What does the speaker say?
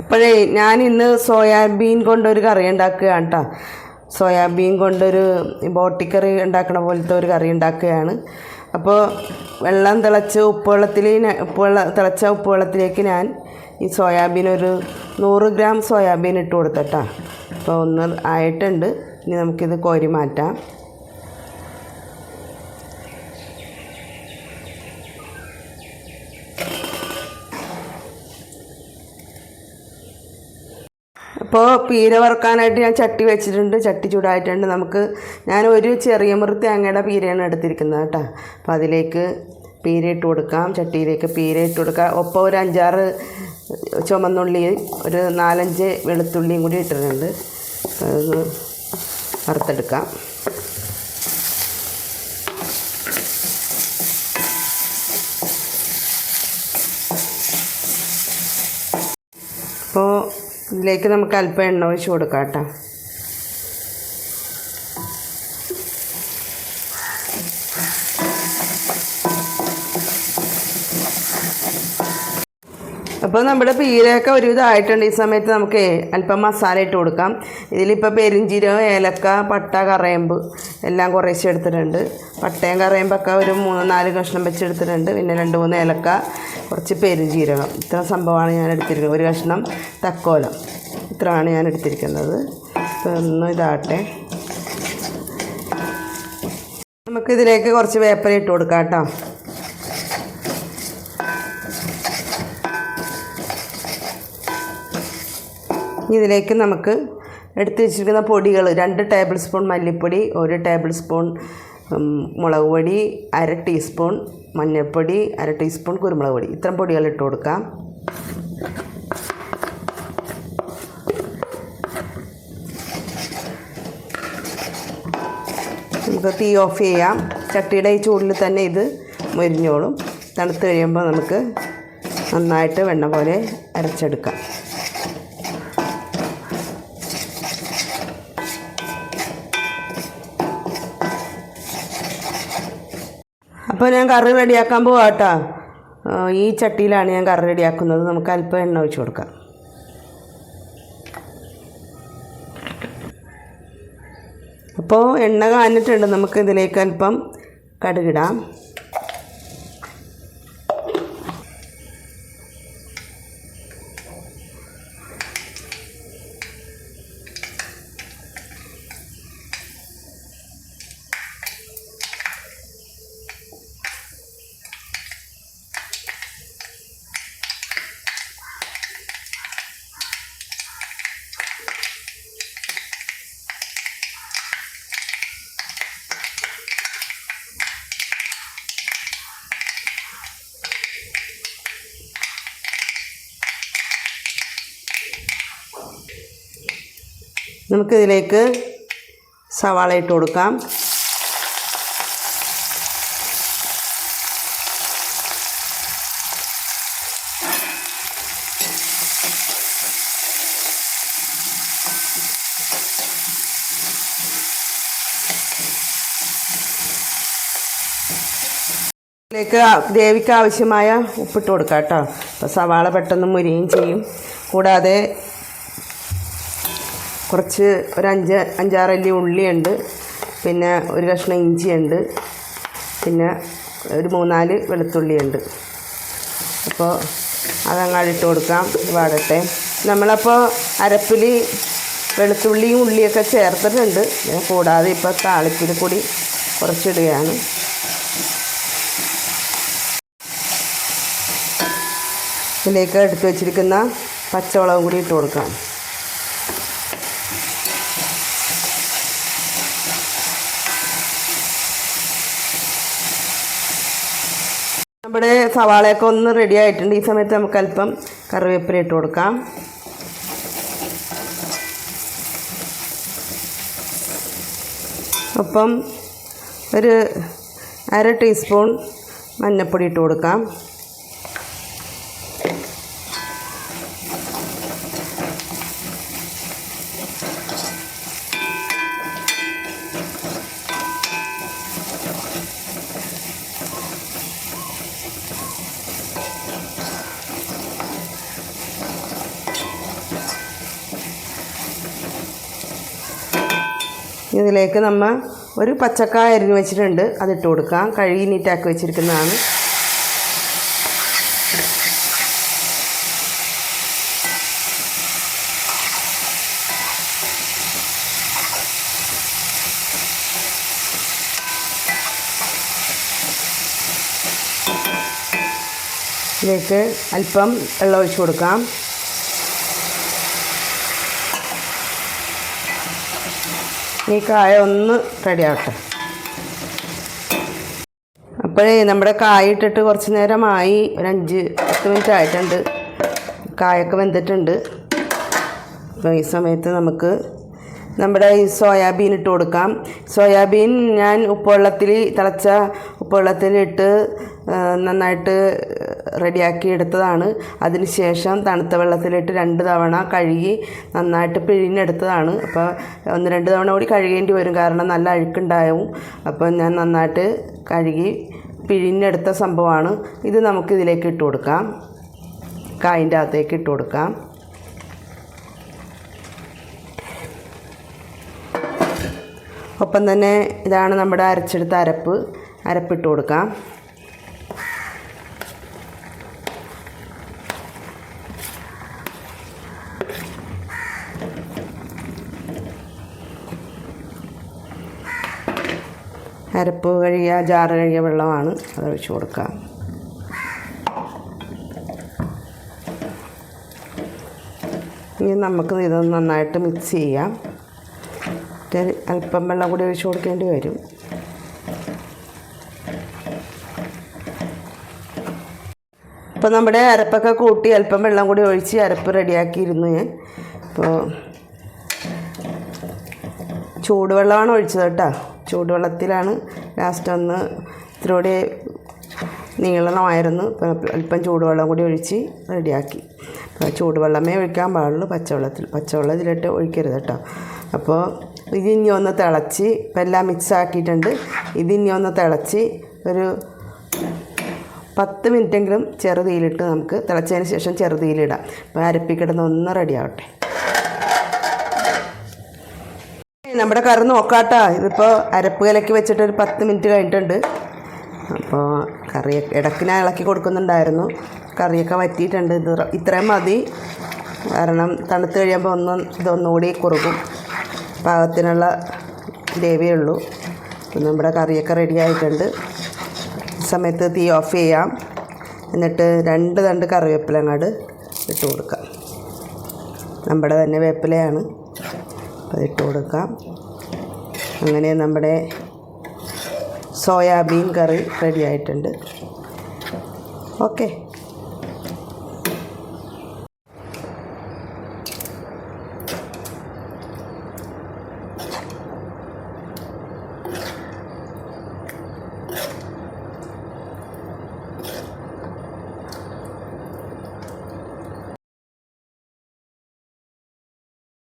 അപ്പോഴേ ഞാൻ ഇന്ന് സോയാബീൻ കൊണ്ടൊരു കറി ഉണ്ടാക്കുകയാണ് കേട്ടോ. സോയാബീൻ കൊണ്ടൊരു ബോട്ടിക്കറി ഉണ്ടാക്കണ പോലത്തെ ഒരു കറി ഉണ്ടാക്കുകയാണ്. അപ്പോൾ വെള്ളം തിളച്ച തിളച്ച ഉപ്പുവെള്ളത്തിലേക്ക് ഞാൻ ഈ സോയാബീൻ ഒരു 100 ഗ്രാം സോയാബീൻ ഇട്ട് കൊടുത്തട്ടാ. അപ്പോൾ ഒന്ന് ആയിട്ടുണ്ട്. ഇനി നമുക്കിത് കോരി മാറ്റാം. അപ്പോൾ പീര വറുക്കാനായിട്ട് ഞാൻ ചട്ടി വെച്ചിട്ടുണ്ട്. ചട്ടി ചൂടായിട്ടുണ്ട്. ഞാൻ ഒരു ചെറിയ മുറി തേങ്ങയുടെ പീരയാണ് എടുത്തിരിക്കുന്നത് കേട്ടോ. അപ്പോൾ അതിലേക്ക് പീര ഇട്ട് കൊടുക്കാം. ചട്ടിയിലേക്ക് പീര ഇട്ട് കൊടുക്കാം. ഒപ്പം ഒരു 5-6 ചുമന്നുള്ളി, ഒരു 4-5 വെളുത്തുള്ളിയും കൂടി ഇട്ടിട്ടുണ്ട്. അതൊന്ന് വറുത്തെടുക്കാം. അപ്പോൾ ഇതിലേക്ക് നമുക്ക് അല്പം എണ്ണ ഒഴിച്ച് കൊടുക്കാം കേട്ടോ. അപ്പോൾ നമ്മുടെ പീരയൊക്കെ ഒരുവിധം ആയിട്ടുണ്ട്. ഈ സമയത്ത് നമുക്ക് അല്പം മസാല ഇട്ട് കൊടുക്കാം. ഇതിലിപ്പോൾ പെരുംജീരകം, ഏലക്ക, പട്ട, കറയമ്പ് എല്ലാം കുറേശ്ശെ എടുത്തിട്ടുണ്ട്. പട്ടയും കറയമ്പൊക്കെ ഒരു 3-4 കഷ്ണം വെച്ചെടുത്തിട്ടുണ്ട്. പിന്നെ 2-3 ഏലക്ക, കുറച്ച് പെരുംജീരകം, ഇത്ര സംഭവമാണ് ഞാൻ എടുത്തിരിക്കുന്നത്. ഒരു കഷ്ണം തക്കോലം, ഇത്രയാണ് ഞാൻ എടുത്തിരിക്കുന്നത്. അപ്പോൾ ഒന്ന് ഇതാട്ടെ. നമുക്കിതിലേക്ക് കുറച്ച് വേപ്പില ഇട്ട് കൊടുക്കാം കേട്ടോ. ഇതിലേക്ക് നമുക്ക് എടുത്ത് വെച്ചിരിക്കുന്ന പൊടികൾ 2 ടേബിൾ സ്പൂൺ മല്ലിപ്പൊടി, 1 ടേബിൾ സ്പൂൺ മുളക് പൊടി, 1/2 ടീസ്പൂൺ മഞ്ഞൾപ്പൊടി, 1/2 ടീസ്പൂൺ കുരുമുളക് പൊടി, ഇത്രയും പൊടികൾ ഇട്ട് കൊടുക്കാം. നമുക്ക് തീ ഓഫ് ചെയ്യാം. ചട്ടിയുടെ ഈ ചൂടിൽ തന്നെ ഇത് മൊരിഞ്ഞോളും. തണുത്ത് കഴിയുമ്പോൾ നമുക്ക് നന്നായിട്ട് വെണ്ണ പോലെ അരച്ചെടുക്കാം. അപ്പോൾ ഞാൻ കറി റെഡിയാക്കാൻ പോവാം കേട്ടോ. ഈ ചട്ടിയിലാണ് ഞാൻ കറി റെഡിയാക്കുന്നത്. നമുക്ക് അല്പം എണ്ണ ഒഴിച്ച് കൊടുക്കാം. അപ്പോൾ എണ്ണ കാഞ്ഞിട്ടുണ്ട്. നമുക്ക് ഇതിലേക്ക് അല്പം കടുകിടാം. നമുക്കിതിലേക്ക് സവാള ഇട്ട് കൊടുക്കാം. ഇതിലേക്ക് ഗ്രേവിക്ക് ആവശ്യമായ ഉപ്പിട്ട് കൊടുക്കാം കേട്ടോ. അപ്പോൾ സവാള പെട്ടെന്ന് മുരിയും ചെയ്യും. കൂടാതെ കുറച്ച് ഒരു 5-6 അല്ലി ഉള്ളിയുണ്ട്. പിന്നെ ഒരു കഷ്ണം ഇഞ്ചിയുണ്ട്. പിന്നെ ഒരു 3-4 വെളുത്തുള്ളിയുണ്ട്. അപ്പോൾ അതങ്ങാട് ഇട്ട് കൊടുക്കാം. വാടട്ടെ. നമ്മളപ്പോൾ അരപ്പിൽ വെളുത്തുള്ളിയും ഉള്ളിയൊക്കെ ചേർത്തിട്ടുണ്ട്. കൂടാതെ ഇപ്പോൾ താളിപ്പിൽ കൂടി കുറച്ചിടുകയാണ്. ഇതിലേക്ക് എടുത്ത് വെച്ചിരിക്കുന്ന പച്ചമുളകും കൂടി ഇട്ട് കൊടുക്കാം. നമ്മുടെ സവാളയൊക്കെ ഒന്ന് റെഡി ആയിട്ടുണ്ട്. ഈ സമയത്ത് നമുക്ക് അല്പം കറിവേപ്പില ഇട്ട് കൊടുക്കാം. ഒപ്പം ഒരു 1/2 ടീസ്പൂൺ മഞ്ഞൾപ്പൊടി ഇട്ട് കൊടുക്കാം. ഇതിലേക്ക് നമ്മൾ ഒരു പച്ചക്കായ അരിഞ്ഞ് വെച്ചിട്ടുണ്ട്, അതിട്ട് കൊടുക്കാം. കഴുകി നീറ്റാക്കി വെച്ചിരിക്കുന്നതാണ്. ഇതിലേക്ക് അല്പം വെള്ളം ഒഴിച്ച് കൊടുക്കാം. ഈ കായ ഒന്ന് റെഡിയാവട്ടെ. അപ്പോഴേ നമ്മുടെ കായ ഇട്ടിട്ട് കുറച്ച് നേരമായി, ഒരു 5-10 മിനിറ്റ് ആയിട്ടുണ്ട്. കായൊക്കെ വെന്തിട്ടുണ്ട്. അപ്പോൾ ഈ സമയത്ത് നമുക്ക് നമ്മുടെ ഈ സോയാബീൻ ഇട്ട് കൊടുക്കാം. സോയാബീൻ ഞാൻ തിളച്ച ഉപ്പുവെള്ളത്തിലിട്ട് നന്നായിട്ട് റെഡിയാക്കി എടുത്തതാണ്. അതിനുശേഷം തണുത്ത വെള്ളത്തിലിട്ട് 2 തവണ കഴുകി നന്നായിട്ട് പിഴിഞ്ഞെടുത്തതാണ്. അപ്പോൾ 1-2 തവണ കൂടി കഴുകേണ്ടി വരും, കാരണം നല്ല അഴുക്കുണ്ടാവും. അപ്പോൾ ഞാൻ നന്നായിട്ട് കഴുകി പിഴിഞ്ഞെടുത്ത സംഭവമാണ് ഇത്. നമുക്കിതിലേക്ക് ഇട്ട് കൊടുക്കാം. കായിൻ്റെ അകത്തേക്ക് ഇട്ട് കൊടുക്കാം. ഒപ്പം തന്നെ ഇതാണ് നമ്മുടെ അരച്ചെടുത്ത അരപ്പിട്ട് കൊടുക്കാം. അരപ്പ് കഴുകിയ ജാറ് കഴുകിയ വെള്ളമാണ്, അതൊഴിച്ച് കൊടുക്കാം. ഇനി നമുക്ക് ഇതൊന്ന് നന്നായിട്ട് മിക്സ് ചെയ്യാം. അല്പം വെള്ളം കൂടി ഒഴിച്ച് കൊടുക്കേണ്ടി വരും. ഇപ്പോൾ നമ്മുടെ അരപ്പൊക്കെ കൂട്ടി അല്പം വെള്ളം കൂടി ഒഴിച്ച് അരപ്പ് റെഡിയാക്കിയിരുന്നു ഞാൻ. അപ്പോൾ ചൂടുവെള്ളമാണ് ഒഴിച്ചത് കേട്ടോ. ചൂടുവെള്ളത്തിലാണ് ലാസ്റ്റ് ഒന്ന് ഇത്തിരി നീളണമായിരുന്നു. ഇപ്പോൾ അല്പം ചൂടുവെള്ളം കൂടി ഒഴിച്ച് റെഡിയാക്കി. അപ്പോൾ ചൂടുവെള്ളമേ ഒഴിക്കാൻ പാടുള്ളൂ, പച്ചവെള്ളത്തിലിട്ട് ഒഴിക്കരുത് കേട്ടോ. അപ്പോൾ ഇതിനി ഒന്ന് തിളച്ച്, ഇപ്പം എല്ലാം മിക്സ് ആക്കിയിട്ടുണ്ട്. ഇതിനി ഒന്ന് തിളച്ച് ഒരു 10 മിനിറ്റെങ്കിലും ചെറുതീയിലിട്ട് നമുക്ക് തിളച്ചതിന് ശേഷം ചെറുതീയിലിടാം. അപ്പോൾ അരപ്പിക്കിടുന്ന ഒന്ന് റെഡി ആവട്ടെ. നമ്മുടെ കറി നോക്കാട്ടോ. ഇതിപ്പോൾ അരപ്പ് കലക്കി വെച്ചിട്ട് ഒരു 10 മിനിറ്റ് കഴിഞ്ഞിട്ടുണ്ട്. അപ്പോൾ കറി ഇടയ്ക്ക് ഞാൻ ഇളക്കി കൊടുക്കുന്നുണ്ടായിരുന്നു. കറിയൊക്കെ വറ്റിയിട്ടുണ്ട്. ഇത്രയും മതി, കാരണം തണുത്ത് കഴിയുമ്പോൾ ഇതൊന്നുകൂടി കുറുകും. പാകത്തിനുള്ള ഗ്രേവിയേ ഉള്ളൂ. നമ്മുടെ കറിയൊക്കെ റെഡി ആയിട്ടുണ്ട്. ഈ സമയത്ത് തീ ഓഫ് ചെയ്യാം. എന്നിട്ട് 2 തണ്ട് കറിവേപ്പില അങ്ങോട്ട് ഇട്ട് കൊടുക്കാം. നമ്മുടെ തന്നെ വേപ്പിലയാണ്, അപ്പോൾ ഇട്ട് കൊടുക്കാം. അങ്ങനെ നമ്മുടെ സോയാബീൻ കറി റെഡി ആയിട്ടുണ്ട്. ഓക്കെ.